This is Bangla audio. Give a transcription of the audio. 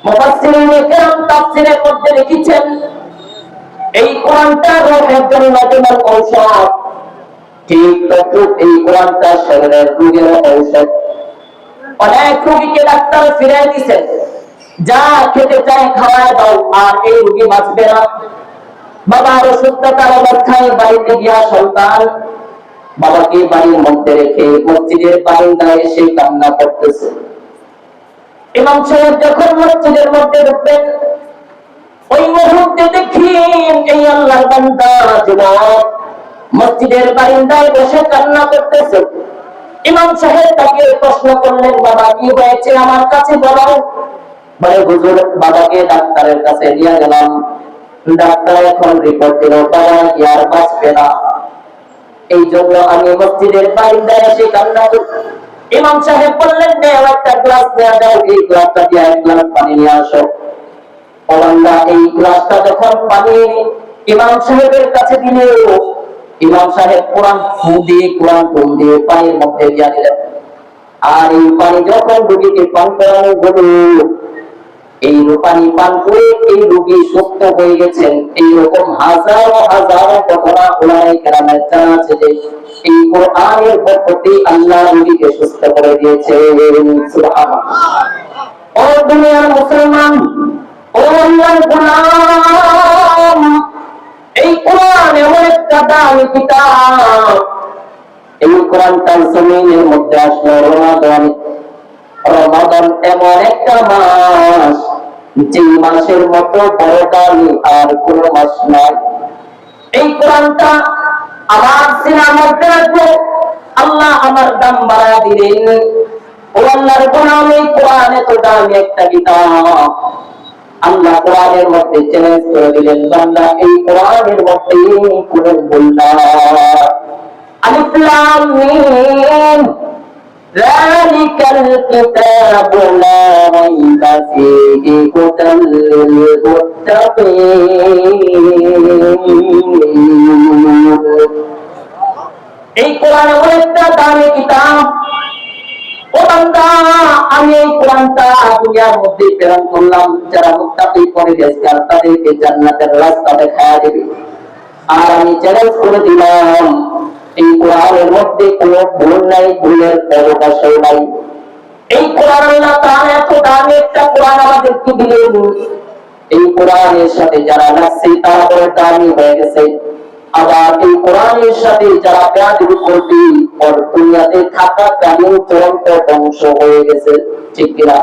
মুফাসসিরিনে কেরাম তাফসীরের মধ্যে লিখেছেন এই কোরআনটা রোহের জন্য যেমন ঔষধ, ঠিক তদ্রুপ এই কোরআনটা শরীরের রোগের ঔষধ। অনেক রোগীকে ডাক্তার ফিরাই দিয়েছেন, যা খেতে চাই খাওয়ায় দাও, আর এই রোগী বাঁচবে না। বাবার অসুস্থতার অবস্থায় বাড়িতে গিয়া সন্তান বাবাকে বাড়ির মধ্যে রেখে মসজিদের বারান্দায় এসে কান্না করতেছে। ইমাম সাহেব যখন মসজিদের মধ্যে ঢুকবেন, ওই মুহূর্তে দেখি এই আল্লাহর বান্দা যুবক মসজিদের বারান্দায় বসে কান্না করতেছে। ইমাম সাহেব তাকে প্রশ্ন করলেন, বাবা কি হয়েছে আমার কাছে বলো। বলে, হুজুর বাবাকে ডাক্তারের কাছে নিয়ে গেলাম, ডাক্তার এখন রিপোর্ট দিল বাবা কি আর বাঁচবে না, এই জন্য আমি মসজিদের বারান্দায় এসে কান্না করছি। ইমাম সাহেব বললেন, একটা গ্লাস দেয়া দাও, এই গ্লাসটা দিয়ে এক গ্লাস পানি নিয়ে আসো। বান্দা এই গ্লাসটা যখন পানি ইমাম সাহেবের কাছে দিলে, ইমাম সাহেব কোরআন ফু দিয়ে কোরআন ফুল দিয়ে পানির মধ্যে দিয়ে দিলেন। আর এই পানি যখন রোগীকে পান করানো হলো, এই পানি পান করে এই রোগী সুস্থ হয়ে গেছেন। এইরকম হাজারো হাজারো ঘটনা উলামায়ে কেরামের জানা আছে যে এই কোরআনের বরকতে আল্লাহ রোগীকে সুস্থ করে দিয়েছে। সুবহানাল্লাহ। ও দুনিয়ার মুসলমান, ও আল্লাহর গোলাম, এই কোরআন এমন একটা দামি কিতাব। এই কোরআনটা জমিনের মধ্যে আসলো রমাদান। রমাদান এমন একটা মাস, যে মাসের মতো বড় দামি আর কোন মাস নাই। এই কোরআনটা আমার সিনার মধ্যে রাখবো, আল্লাহ আমার দাম বাড়া দিলেন। ও আল্লাহর গোলাম, এই কোরআন এত দামি একটা কিতাব। আল্লাহ কোরআনের মধ্যে চ্যালেঞ্জ করে দিলেন, বান্দা এই কোরআনের মধ্যে কোন ভুল নাই। আলিফ লাম মিম যালিকাল কিতাবু লা রাইবা ফীহি হুদাল লিল মুত্তাকিন। এই কোরআন এমন একটা দামি কিতাব। ও বান্দা, আমি এই কোরআনটা দুনিয়ার মধ্যে প্রেরণ করলাম, যারা মুত্তাকি পরহেজগার তাদেরকে জান্নাতের রাস্তা দেখায়া দিবে। আর আমি চ্যালেঞ্জ করে দিলাম, এই কোরআনের মধ্যে কোনো ভুল নাই, ভুলের অবকাশও নাই। এই কোরআন আল্লাহ তাআলা এত দামি একটা কোরআন আমাদেরকে দিলেন। এই কোরআনের সাথে যারা লাগছে তারা বড় দামি হয়ে গেছে। আবার এই কোরআনের সাথে যারা বেয়াদবি করবে, ওর দুনিয়াতে থাকাকালীন চূড়ান্ত ধ্বংস হয়ে গেছে। ঠিক কিনা?